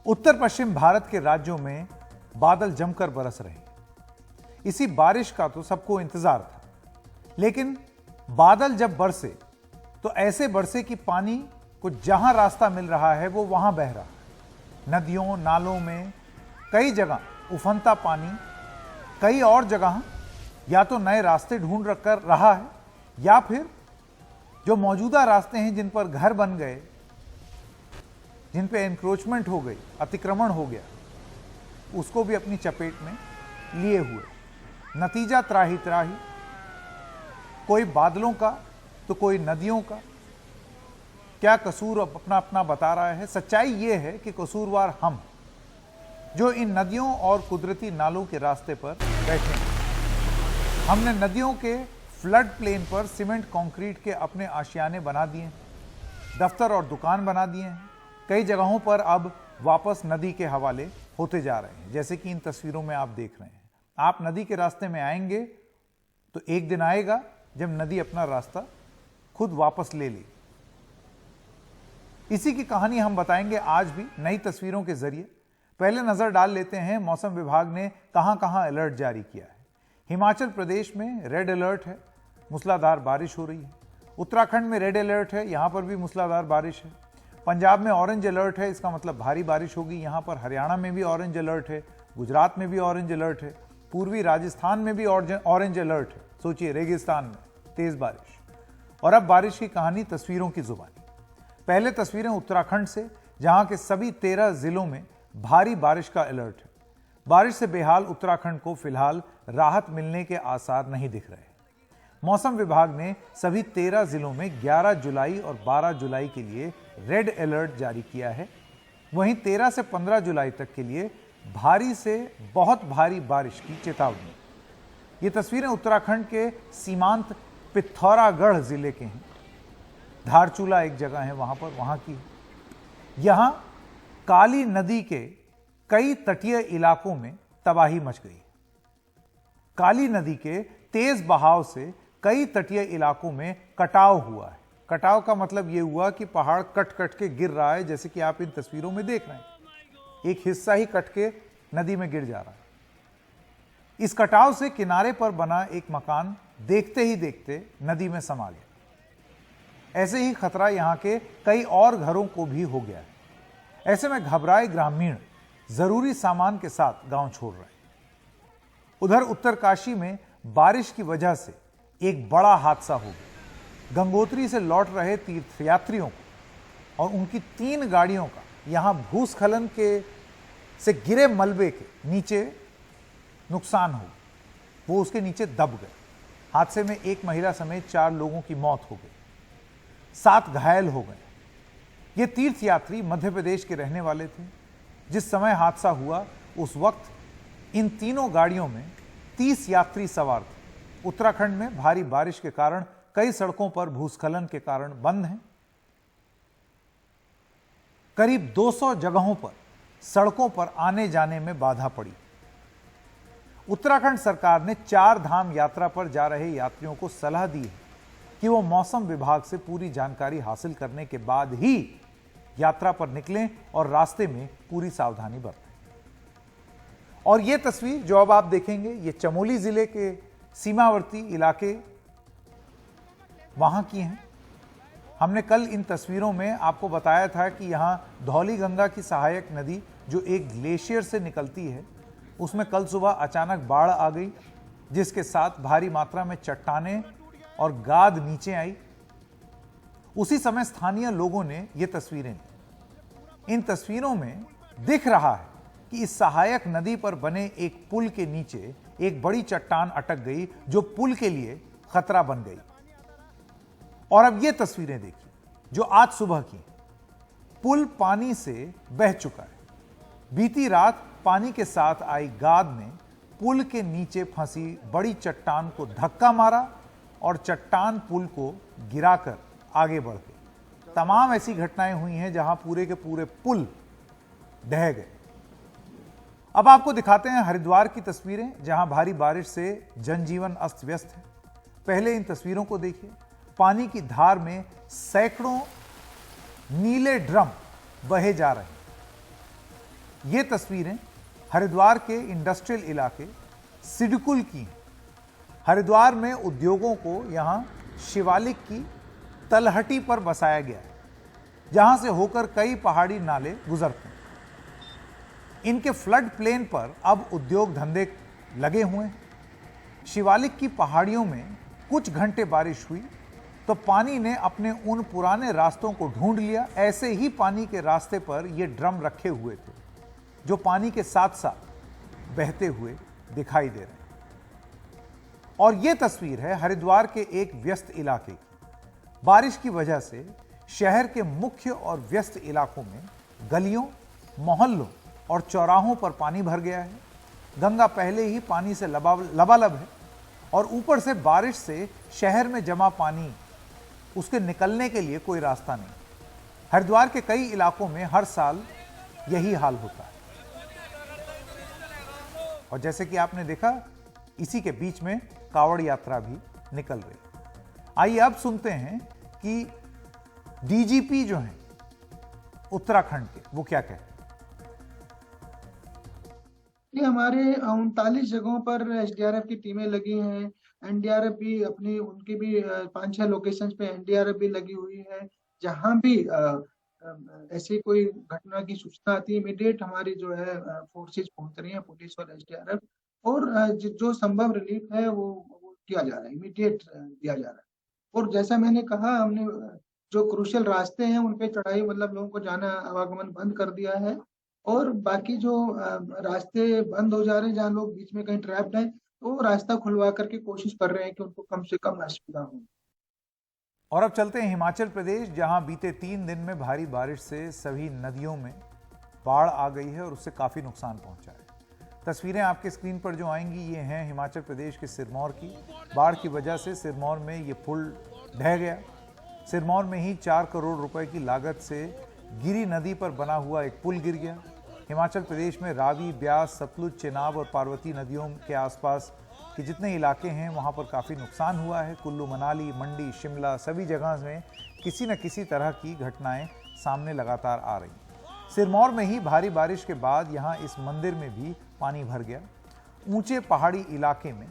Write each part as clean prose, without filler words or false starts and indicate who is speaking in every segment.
Speaker 1: उत्तर पश्चिम भारत के राज्यों में बादल जमकर बरस रहे हैं। इसी बारिश का तो सबको इंतजार था, लेकिन बादल जब बरसे तो ऐसे बरसे कि पानी को जहां रास्ता मिल रहा है वो वहां बह रहा है। नदियों नालों में कई जगह उफनता पानी, कई और जगह या तो नए रास्ते ढूंढ कर रहा है या फिर जो मौजूदा रास्ते हैं जिन पर घर बन गए, जिन पे एनक्रोचमेंट हो गई, अतिक्रमण हो गया, उसको भी अपनी चपेट में लिए हुए। नतीजा त्राही त्राही, कोई बादलों का तो कोई नदियों का। क्या कसूर अपना अपना बता रहा है। सच्चाई यह है कि कसूरवार हम, जो इन नदियों और कुदरती नालों के रास्ते पर बैठे हैं। हमने नदियों के फ्लड प्लेन पर सीमेंट कंक्रीट के अपने आशियाने बना दिए हैं, दफ्तर और दुकान बना दिए हैं। कई जगहों पर अब वापस नदी के हवाले होते जा रहे हैं, जैसे कि इन तस्वीरों में आप देख रहे हैं। आप नदी के रास्ते में आएंगे तो एक दिन आएगा जब नदी अपना रास्ता खुद वापस ले लेगी। इसी की कहानी हम बताएंगे आज भी नई तस्वीरों के जरिए। पहले नजर डाल लेते हैं मौसम विभाग ने कहां कहां अलर्ट जारी किया है। हिमाचल प्रदेश में रेड अलर्ट है, मूसलाधार बारिश हो रही है। उत्तराखंड में रेड अलर्ट है, यहां पर भी मूसलाधार बारिश है। पंजाब में ऑरेंज अलर्ट है, इसका मतलब भारी बारिश होगी यहां पर। हरियाणा में भी ऑरेंज अलर्ट है, गुजरात में भी ऑरेंज अलर्ट है, पूर्वी राजस्थान में भी ऑरेंज अलर्ट है। सोचिए, रेगिस्तान में तेज बारिश। और अब बारिश की कहानी तस्वीरों की जुबानी। पहले तस्वीरें उत्तराखंड से, जहां के सभी 13 जिलों में भारी बारिश का अलर्ट है। बारिश से बेहाल उत्तराखंड को फिलहाल राहत मिलने के आसार नहीं दिख रहे। मौसम विभाग ने सभी 13 जिलों में 11 जुलाई और 12 जुलाई के लिए रेड अलर्ट जारी किया है। वहीं 13 से 15 जुलाई तक के लिए भारी से बहुत भारी बारिश की चेतावनी। ये तस्वीरें उत्तराखंड के सीमांत पिथौरागढ़ जिले के हैं। धारचूला एक जगह है वहां की है। यहां काली नदी के कई तटीय इलाकों में तबाही मच गई। काली नदी के तेज बहाव से कई तटीय इलाकों में कटाव हुआ है। कटाव का मतलब यह हुआ कि पहाड़ कट कट के गिर रहा है, जैसे कि आप इन तस्वीरों में देख रहे हैं। एक हिस्सा ही कट के नदी में गिर जा रहा है। इस कटाव से किनारे पर बना एक मकान देखते ही देखते नदी में समा गया। ऐसे ही खतरा यहां के कई और घरों को भी हो गया है। ऐसे में घबराए ग्रामीण जरूरी सामान के साथ गांव छोड़ रहे हैं। उधर उत्तरकाशी में बारिश की वजह से एक बड़ा हादसा हो गया। गंगोत्री से लौट रहे तीर्थयात्रियों को और उनकी 3 गाड़ियों का यहां भूस्खलन के से गिरे मलबे के नीचे नुकसान हो, वो उसके नीचे दब गए। हादसे में एक महिला समेत 4 लोगों की मौत हो गई, 7 घायल हो गए। ये तीर्थयात्री मध्य प्रदेश के रहने वाले थे। जिस समय हादसा हुआ उस वक्त इन तीनों गाड़ियों में 30 यात्री सवार थे। उत्तराखंड में भारी बारिश के कारण कई सड़कों पर भूस्खलन के कारण बंद हैं। करीब 200 जगहों पर सड़कों पर आने जाने में बाधा पड़ी। उत्तराखंड सरकार ने 4 धाम यात्रा पर जा रहे यात्रियों को सलाह दी है कि वो मौसम विभाग से पूरी जानकारी हासिल करने के बाद ही यात्रा पर निकलें और रास्ते में पूरी सावधानी बरतें। और यह तस्वीर जो अब आप देखेंगे, ये चमोली जिले के सीमावर्ती इलाके वहां की हैं। हमने कल इन तस्वीरों में आपको बताया था कि यहां धौली गंगा की सहायक नदी जो एक ग्लेशियर से निकलती है, उसमें कल सुबह अचानक बाढ़ आ गई, जिसके साथ भारी मात्रा में चट्टानें और गाद नीचे आई। उसी समय स्थानीय लोगों ने ये तस्वीरें ली। इन तस्वीरों में दिख रहा है कि इस सहायक नदी पर बने एक पुल के नीचे एक बड़ी चट्टान अटक गई, जो पुल के लिए खतरा बन गई। और अब ये तस्वीरें देखिए जो आज सुबह की। पुल पानी से बह चुका है। बीती रात पानी के साथ आई गाद ने पुल के नीचे फंसी बड़ी चट्टान को धक्का मारा और चट्टान पुल को गिराकर आगे बढ़ गई। तमाम ऐसी घटनाएं हुई हैं जहां पूरे के पूरे पुल ढह गए। अब आपको दिखाते हैं हरिद्वार की तस्वीरें, जहां भारी बारिश से जनजीवन अस्त व्यस्त है। पहले इन तस्वीरों को देखिए। पानी की धार में सैकड़ों नीले ड्रम बहे जा रहे हैं। ये तस्वीरें हरिद्वार के इंडस्ट्रियल इलाके सिडकुल की हैं। हरिद्वार में उद्योगों को यहां शिवालिक की तलहटी पर बसाया गया है, जहां से होकर कई पहाड़ी नाले गुजरते हैं। इनके फ्लड प्लेन पर अब उद्योग धंधे लगे हुए हैं। शिवालिक की पहाड़ियों में कुछ घंटे बारिश हुई तो पानी ने अपने उन पुराने रास्तों को ढूंढ लिया। ऐसे ही पानी के रास्ते पर ये ड्रम रखे हुए थे, जो पानी के साथ साथ बहते हुए दिखाई दे रहे हैं। और ये तस्वीर है हरिद्वार के एक व्यस्त इलाके की। बारिश की वजह से शहर के मुख्य और व्यस्त इलाकों में गलियों, मोहल्लों और चौराहों पर पानी भर गया है। गंगा पहले ही पानी से लबालब है और ऊपर से बारिश से शहर में जमा पानी, उसके निकलने के लिए कोई रास्ता नहीं। हरिद्वार के कई इलाकों में हर साल यही हाल होता है। और जैसे कि आपने देखा, इसी के बीच में कावड़ यात्रा भी निकल रही। आइए अब सुनते हैं कि डीजीपी जो हैं उत्तराखंड के, वो क्या कहते हैं।
Speaker 2: ये हमारे 39 जगहों पर एसडीआरएफ की टीमें लगी हैं। एनडीआरएफ भी अपनी उनकी भी 5-6 लोकेशंस पे एनडीआरएफ भी लगी हुई है। जहां भी ऐसी कोई घटना की सूचना आती है, इमीडिएट हमारी जो है फोर्सेस पहुंच रही हैं, पुलिस और एसडीआरएफ, और जो संभव रिलीफ है वो किया जा रहा है, इमीडिएट दिया जा रहा है। और जैसा मैंने कहा, हमने जो क्रूशियल रास्ते हैं उन पे चढ़ाई, मतलब लोगों को जाना आवागमन बंद कर दिया है। और बाकी जो रास्ते बंद हो जा रहे हैं, जहाँ लोग बीच में कहीं ट्रैप्ड हैं, तो रास्ता खुलवा करके कोशिश कर रहे हैं कि उनको कम से कम असुविधा हो।
Speaker 1: और अब चलते हैं हिमाचल प्रदेश, जहां बीते 3 दिन में भारी बारिश से सभी नदियों में बाढ़ आ गई है और उससे काफी नुकसान पहुंचा है। तस्वीरें आपके स्क्रीन पर जो आएंगी, ये हैं हिमाचल प्रदेश के सिरमौर की। बाढ़ की वजह से सिरमौर में ये पुल ढह गया। सिरमौर में ही 4 करोड़ रुपए की लागत से गिरी नदी पर बना हुआ एक पुल गिर गया। हिमाचल प्रदेश में रावी, ब्यास, सतलुज, चेनाब और पार्वती नदियों के आसपास के जितने इलाके हैं वहाँ पर काफ़ी नुकसान हुआ है। कुल्लू मनाली, मंडी, शिमला, सभी जगह में किसी न किसी तरह की घटनाएं सामने लगातार आ रही। सिरमौर में ही भारी बारिश के बाद यहाँ इस मंदिर में भी पानी भर गया। ऊंचे पहाड़ी इलाके में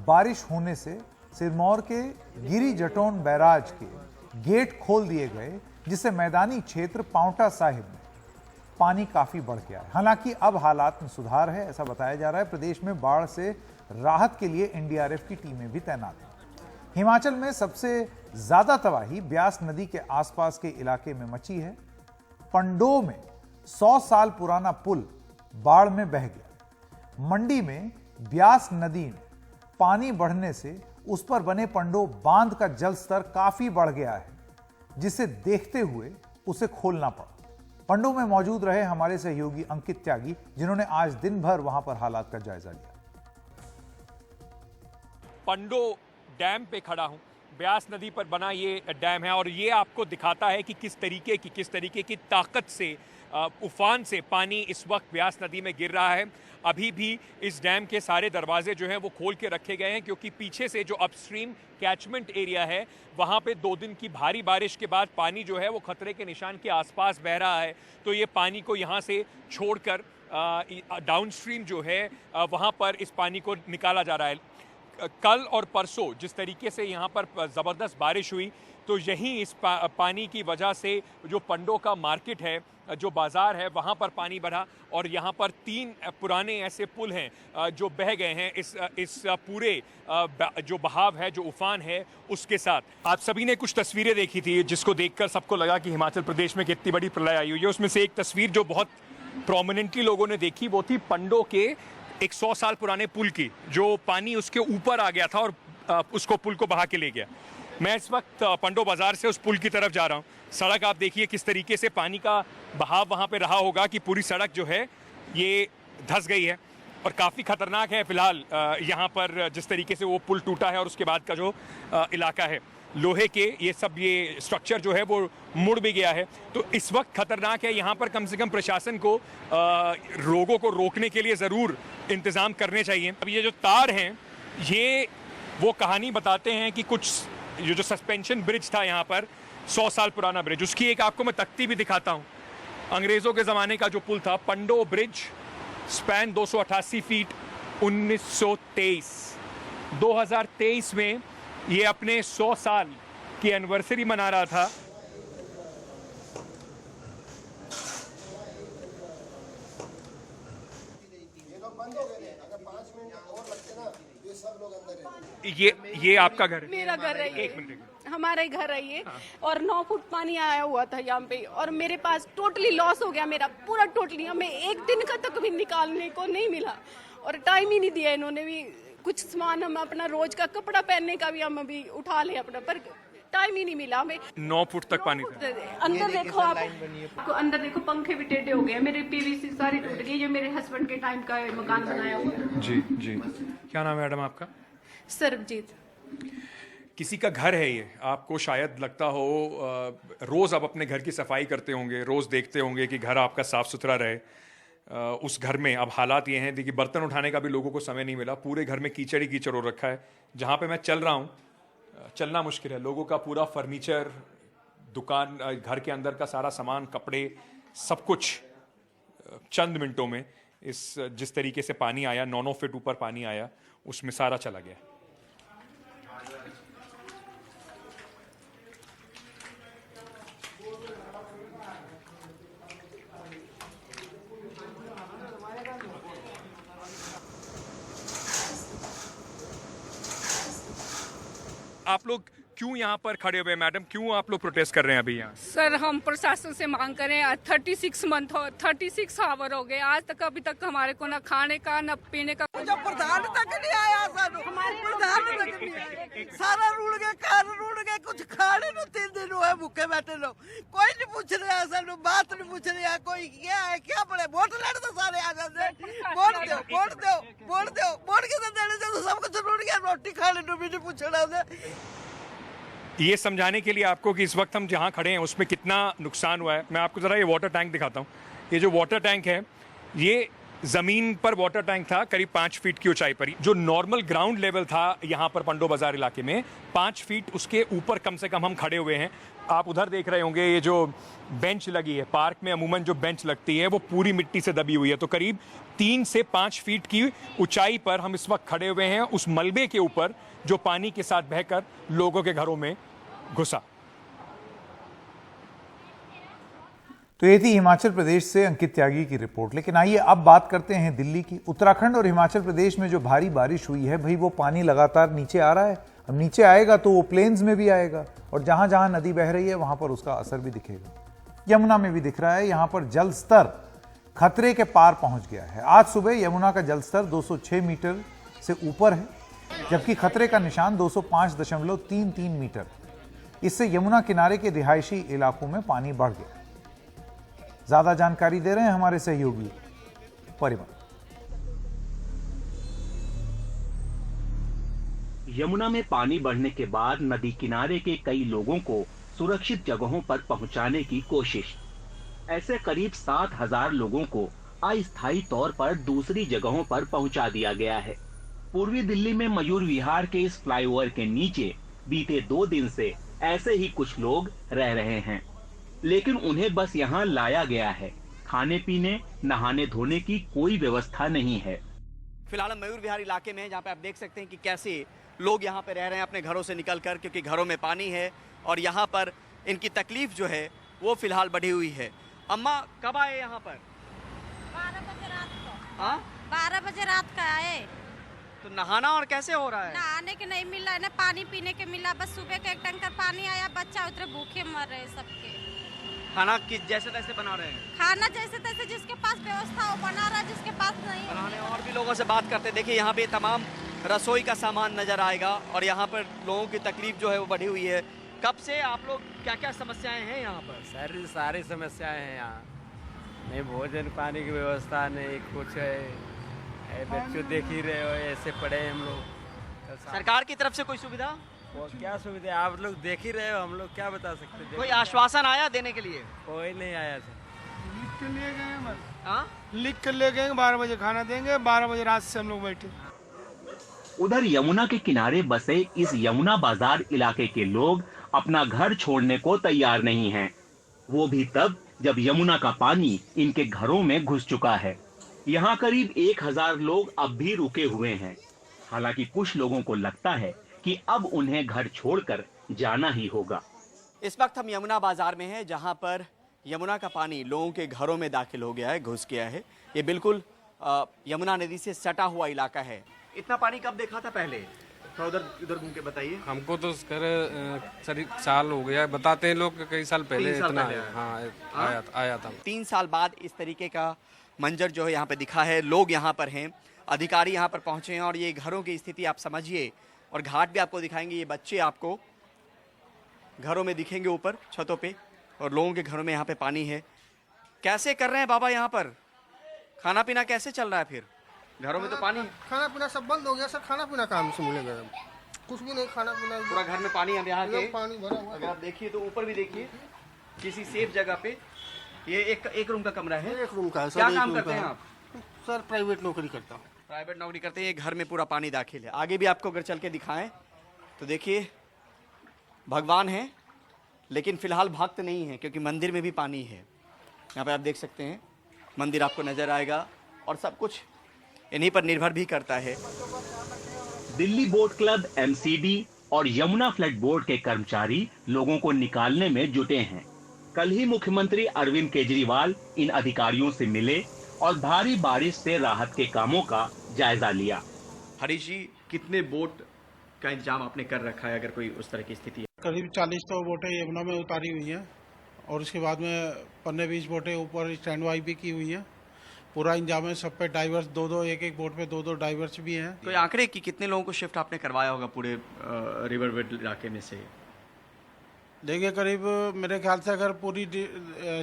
Speaker 1: बारिश होने से सिरमौर के गिरी जटोन बैराज के गेट खोल दिए गए, जिससे मैदानी क्षेत्र पांवटा साहिब में पानी काफी बढ़ गया है। हालांकि अब हालात में सुधार है, ऐसा बताया जा रहा है। प्रदेश में बाढ़ से राहत के लिए एनडीआरएफ की टीमें भी तैनात हैं। हिमाचल में सबसे ज्यादा तबाही ब्यास नदी के आसपास के इलाके में मची है। पंडो में 100 साल पुराना पुल बाढ़ में बह गया। मंडी में ब्यास नदी में पानी बढ़ने से उस पर बने पंडो बांध का जल स्तर काफी बढ़ गया है, जिसे देखते हुए उसे खोलना पड़ा। पंडो में मौजूद रहे हमारे सहयोगी अंकित त्यागी, जिन्होंने आज दिन भर वहां पर हालात का जायजा लिया।
Speaker 3: पंडो डैम पे खड़ा हूं। ब्यास नदी पर बना ये डैम है और ये आपको दिखाता है कि किस तरीके की ताकत से, उफान से पानी इस वक्त ब्यास नदी में गिर रहा है। अभी भी इस डैम के सारे दरवाजे जो हैं वो खोल के रखे गए हैं, क्योंकि पीछे से जो अपस्ट्रीम कैचमेंट एरिया है वहाँ पे 2 दिन की भारी बारिश के बाद पानी जो है वो खतरे के निशान के आसपास बह रहा है। तो ये पानी को यहाँ से छोड़कर डाउनस्ट्रीम जो है वहाँ पर इस पानी को निकाला जा रहा है। कल और परसों जिस तरीके से यहाँ पर ज़बरदस्त बारिश हुई, तो यहीं इस पानी की वजह से जो पंडो का मार्केट है, जो बाज़ार है, वहाँ पर पानी बढ़ा और यहाँ पर 3 पुराने ऐसे पुल हैं जो बह गए हैं इस पूरे जो बहाव है, जो उफान है, उसके साथ। आप सभी ने कुछ तस्वीरें देखी थी जिसको देखकर सबको लगा कि हिमाचल प्रदेश में कितनी बड़ी प्रलय आई हुई है। उसमें से एक तस्वीर जो बहुत प्रोमिनेंटली लोगों ने देखी वो थी पंडो के एक 100 साल पुराने पुल की, जो पानी उसके ऊपर आ गया था और उसको पुल को बहा के ले गया। मैं इस वक्त पंडो बाजार से उस पुल की तरफ जा रहा हूँ। सड़क आप देखिए किस तरीके से पानी का बहाव वहाँ पे रहा होगा कि पूरी सड़क जो है ये धंस गई है और काफ़ी खतरनाक है फिलहाल यहाँ पर जिस तरीके से वो पुल टूटा है और उसके बाद का जो इलाका है लोहे के ये स्ट्रक्चर जो है वो मुड़ भी गया है। तो इस वक्त खतरनाक है। यहाँ पर कम से कम प्रशासन को रोगों को रोकने के लिए ज़रूर इंतज़ाम करने चाहिए। अब ये जो तार हैं ये वो कहानी बताते हैं कि कुछ जो सस्पेंशन ब्रिज था यहाँ पर 100 साल पुराना ब्रिज, उसकी एक आपको मैं तख्ती भी दिखाता हूँ। अंग्रेजों के जमाने का जो पुल था, पंडो ब्रिज, स्पैन 288 फीट, 1923। 2023 में ये अपने 100 साल की एनिवर्सरी मना रहा था। ये आपका घर है?
Speaker 4: मेरा घर है ये।
Speaker 3: एक मिनट।
Speaker 4: हमारा ही घर है ये। और 9 फुट पानी आया हुआ था यहाँ पे, और मेरे पास टोटली लॉस हो गया मेरा पूरा, टोटली हमें एक दिन का तक भी निकालने को नहीं मिला, और टाइम ही नहीं दिया इन्होंने भी। कुछ सामान हम अपना रोज का कपड़ा पहनने का भी हम अभी उठा ले अपना, पर टाइम ही नहीं मिला हमें।
Speaker 3: 9 फुट तक पानी था।
Speaker 4: अंदर देखो आप, अंदर देखो पंखे भी टेढ़े हो गए, मेरे पीवीसी सारी टूट गई। ये मेरे हस्बैंड के टाइम का मकान बनाया हुआ।
Speaker 3: जी जी। क्या नाम है मैडम आपका?
Speaker 4: सरबजीत।
Speaker 3: किसी का घर है ये, आपको शायद लगता हो रोज़ आप अपने घर की सफाई करते होंगे, रोज़ देखते होंगे कि घर आपका साफ़ सुथरा रहे। उस घर में अब हालात ये हैं, देखिए बर्तन उठाने का भी लोगों को समय नहीं मिला, पूरे घर में कीचड़ ही कीचड़ हो रखा है। जहाँ पे मैं चल रहा हूँ, चलना मुश्किल है। लोगों का पूरा फर्नीचर, दुकान, घर के अंदर का सारा सामान, कपड़े, सब कुछ चंद मिनटों में जिस तरीके से पानी आया, 9 फीट ऊपर पानी आया, उसमें सारा चला गया। आप लोग क्यों यहाँ पर खड़े हुए मैडम, क्यों आप लोग प्रोटेस्ट कर रहे हैं अभी यहाँ?
Speaker 5: सर हम प्रशासन से मांग करें, 36 आवर हो गए, आज तक अभी तक हमारे को न खाने का न पीने का।
Speaker 6: प्रधान तक नहीं आया, प्रधान तक नहीं आया, सारा रुड़ गया, कार रुड़ गए, कुछ खाने नो 3 दिन हुए भूखे बैठे लो, कोई नहीं पूछ रहे हैं, सानू बात नहीं पूछ रहे हैं, कोई क्या है क्या पड़े, वोट लड़ तो सारे आ जाते, वोट दो वोट दो वोट दो, वोट के तो देने से तो सब कुछ रुड़ गया, रोटी खाने नो भी नहीं पूछ रहा है।
Speaker 3: ये समझाने के लिए आपको कि इस वक्त हम जहाँ खड़े हैं उसमें कितना नुकसान हुआ है, मैं आपको ज़रा ये वाटर टैंक दिखाता हूँ। ये जो वाटर टैंक है, ये ज़मीन पर वाटर टैंक था, करीब 5 फीट की ऊंचाई पर। जो नॉर्मल ग्राउंड लेवल था यहाँ पर पंडो बाजार इलाके में, 5 फीट उसके ऊपर कम से कम हम खड़े हुए हैं। आप उधर देख रहे होंगे, ये जो बेंच लगी है, पार्क में अमूमन जो बेंच लगती है वो पूरी मिट्टी से दबी हुई है। तो करीब 3 से 5 फीट की ऊंचाई पर हम इस वक्त खड़े हुए हैं, उस मलबे के ऊपर जो पानी के साथ बहकर लोगों के घरों में घुसा।
Speaker 1: तो ये थी हिमाचल प्रदेश से अंकित त्यागी की रिपोर्ट। लेकिन आइए अब बात करते हैं दिल्ली की। उत्तराखंड और हिमाचल प्रदेश में जो भारी बारिश हुई है, भाई वो पानी लगातार नीचे आ रहा है। अब नीचे आएगा तो वो प्लेन्स में भी आएगा, और जहां जहां नदी बह रही है वहां पर उसका असर भी दिखेगा। यमुना में भी दिख रहा है, यहां पर जल स्तर खतरे के पार पहुंच गया है। आज सुबह यमुना का जल स्तर 206 मीटर से ऊपर है, जबकि खतरे का निशान 205.33 मीटर। इससे यमुना किनारे के रिहायशी इलाकों में पानी बढ़ गया। ज्यादा जानकारी दे रहे हैं हमारे सहयोगी परिमल।
Speaker 7: यमुना में पानी बढ़ने के बाद नदी किनारे के कई लोगों को सुरक्षित जगहों पर पहुंचाने की कोशिश। ऐसे करीब 7,000 लोगों को अस्थायी तौर पर दूसरी जगहों पर पहुंचा दिया गया है। पूर्वी दिल्ली में मयूर विहार के इस फ्लाईओवर के नीचे बीते 2 दिन से ऐसे ही कुछ लोग रह रहे हैं, लेकिन उन्हें बस यहाँ लाया गया है। खाने पीने, नहाने धोने की कोई व्यवस्था नहीं है।
Speaker 8: फिलहाल हम मयूर विहार इलाके में, जहाँ पे आप देख सकते हैं कि कैसे लोग यहाँ पे रह रहे हैं अपने घरों से निकलकर, क्योंकि घरों में पानी है और यहाँ पर इनकी तकलीफ जो है वो फिलहाल बढ़ी हुई है। अम्मा कब आए यहाँ पर?
Speaker 9: 12 बजे रात को।
Speaker 8: हाँ,
Speaker 9: 12 बजे रात का आए।
Speaker 8: तो नहाना और कैसे हो रहा है?
Speaker 9: नहाने के नहीं मिला है ना, पानी पीने के मिला, बस सुबह का 1 टैंकर पानी आया, बच्चा उतरे भूखे मर रहे सबके।
Speaker 8: खाना जैसे तैसे बना रहे हैं?
Speaker 9: खाना जैसे तैसे जिसके पास व्यवस्था हो बना रहा, जिसके पास नहीं
Speaker 8: बनाने। और भी लोगों से बात करते, देखिए यहाँ पे तमाम रसोई का सामान नजर आएगा और यहाँ पर लोगों की तकलीफ जो है वो बढ़ी हुई है। कब से आप लोग, क्या क्या समस्याएं हैं यहाँ पर?
Speaker 10: सर सारी समस्याएं हैं यहाँ, नहीं भोजन पानी की व्यवस्था नहीं कुछ है। बच्चों देख ही रहे हो, ऐसे पड़े हम लोग।
Speaker 8: सरकार की तरफ से कोई सुविधा?
Speaker 10: वो क्या सुविधा, आप लोग देख ही रहे हो, हम लोग क्या बता सकते।
Speaker 8: कोई आश्वासन आया देने के लिए?
Speaker 10: कोई नहीं आया सर।
Speaker 11: लिख कर लिए गए बस।
Speaker 8: हाँ,
Speaker 11: लिख कर ले गए, 12 बजे खाना देंगे, 12 बजे रात से हम लोग बैठे।
Speaker 7: उधर यमुना के किनारे बसे इस यमुना बाजार इलाके के लोग अपना घर छोड़ने को तैयार नहीं हैं। वो भी तब जब यमुना का पानी इनके घरों में घुस चुका है। यहाँ करीब 1000 लोग अब भी रुके हुए हैं। हालांकि कुछ लोगों को लगता है कि अब उन्हें घर छोड़कर जाना ही होगा।
Speaker 8: इस वक्त हम यमुना बाजार में हैं, जहां पर यमुना का पानी लोगों के घरों में दाखिल हो गया है, घुस गया है। ये बिल्कुल यमुना नदी से सटा हुआ इलाका है। इतना पानी कब देखा था पहले? थोड़ा उधर घूम के बताइए।
Speaker 10: हमको तो साल हो गया, बताते हैं लोग कई साल पहले इतना आया था।
Speaker 8: 3 साल बाद इस तरीके का मंजर जो है यहाँ पे दिखा है। लोग यहाँ पर हैं, अधिकारी यहाँ पर पहुंचे हैं और ये घरों की स्थिति आप समझिए। और घाट भी आपको दिखाएंगे। ये बच्चे आपको घरों में दिखेंगे ऊपर छतों पे, और लोगों के घरों में यहाँ पे पानी है। कैसे कर रहे हैं बाबा यहाँ पर? खाना पीना कैसे चल रहा है फिर? घरों में तो पानी,
Speaker 11: खाना पीना सब बंद हो गया सर। खाना पीना कहाँ से मिलेगा? कुछ भी नहीं, खाना पीना
Speaker 8: पूरा घर में पानी है। यहाँ के
Speaker 11: पानी भरा हुआ।
Speaker 8: अगर आप देखिए तो ऊपर भी देखिए, किसी सेफ जगह पे। ये एक रूम का कमरा है।
Speaker 11: एक रूम का है सर।
Speaker 8: क्या काम करते हैं आप?
Speaker 11: सर प्राइवेट नौकरी करता हूँ।
Speaker 8: प्राइवेट नौकरी करते हैं। ये घर में पूरा पानी दाखिल है। आगे भी आपको अगर चल के दिखाएं तो देखिए, भगवान है लेकिन फिलहाल भक्त नहीं है, क्योंकि मंदिर में भी पानी है। यहाँ पे आप देख सकते हैं, मंदिर आपको नजर आएगा और सब कुछ इन्हीं पर निर्भर भी करता है।
Speaker 7: दिल्ली बोट क्लब, एमसीडी और यमुना फ्लड बोर्ड के कर्मचारी लोगों को निकालने में जुटे हैं। कल ही मुख्यमंत्री अरविंद केजरीवाल इन अधिकारियों से मिले और भारी बारिश से राहत के कामों का जायजा लिया।
Speaker 8: हरीश जी, कितने बोट का इंतजाम आपने कर रखा है अगर कोई उस तरह की स्थिति है?
Speaker 11: करीब 40 तो बोटें यमुना में उतारी हुई हैं और उसके बाद में 15-20 बोटें ऊपर स्टैंड बाई भी की हुई हैं। पूरा इंतजाम है। सब पे डाइवर्स दो एक बोट पे 2 डाइवर्स भी हैं।
Speaker 8: तो आंकड़े कि कितने लोगों को शिफ्ट आपने करवाया होगा पूरे रिवर बेड इलाके में से?
Speaker 11: देखिए, करीब मेरे ख्याल से अगर पूरी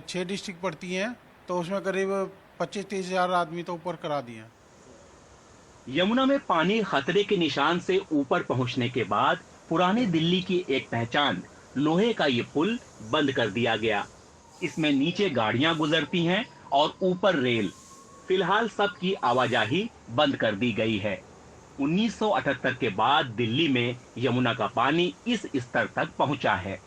Speaker 11: 6 डिस्ट्रिक्ट पड़ती हैं तो उसमें करीब 25-30 हज़ार आदमी तो ऊपर करा दिए।
Speaker 7: यमुना में पानी खतरे के निशान से ऊपर पहुंचने के बाद पुरानी दिल्ली की एक पहचान लोहे का ये पुल बंद कर दिया गया। इसमें नीचे गाड़ियां गुजरती हैं और ऊपर रेल। फिलहाल सबकी आवाजाही बंद कर दी गई है। 1978 के बाद दिल्ली में यमुना का पानी इस स्तर तक पहुंचा है।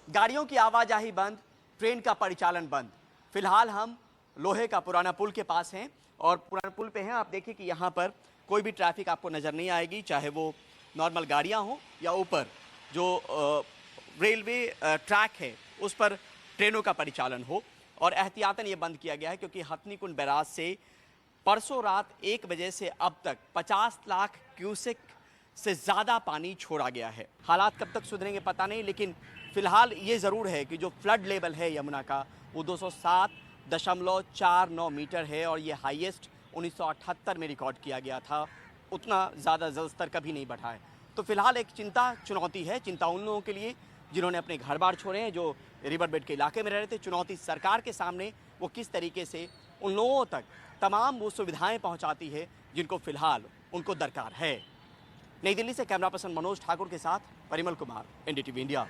Speaker 8: गाड़ियों की आवाजाही बंद, ट्रेन का परिचालन बंद। फिलहाल हम लोहे का पुराना पुल के पास हैं और पुराने पुल पे हैं। आप देखिए कि यहाँ पर कोई भी ट्रैफिक आपको नजर नहीं आएगी, चाहे वो नॉर्मल गाड़ियाँ हों या ऊपर जो रेलवे ट्रैक है उस पर ट्रेनों का परिचालन हो। और एहतियातन ये बंद किया गया है क्योंकि हथनीकुंड बैराज से परसों रात 1 बजे से अब तक 50 लाख क्यूसेक से ज़्यादा पानी छोड़ा गया है। हालात कब तक सुधरेंगे पता नहीं, लेकिन फिलहाल ये ज़रूर है कि जो फ्लड लेवल है यमुना का वो 207.49 मीटर है और ये हाईएस्ट 1978 में रिकॉर्ड किया गया था। उतना ज़्यादा जल स्तर कभी नहीं बढ़ा है। तो फिलहाल एक चुनौती है। चिंता उन लोगों के लिए जिन्होंने अपने घर बार छोड़े हैं, जो रिवर बेड के इलाके में रह रहे थे। चुनौती सरकार के सामने, वो किस तरीके से उन लोगों तक तमाम वो सुविधाएं पहुंचाती है जिनको फिलहाल उनको दरकार है। नई दिल्ली से कैमरा पर्सन मनोज ठाकुर के साथ परिमल कुमार, एनडीटीवी इंडिया।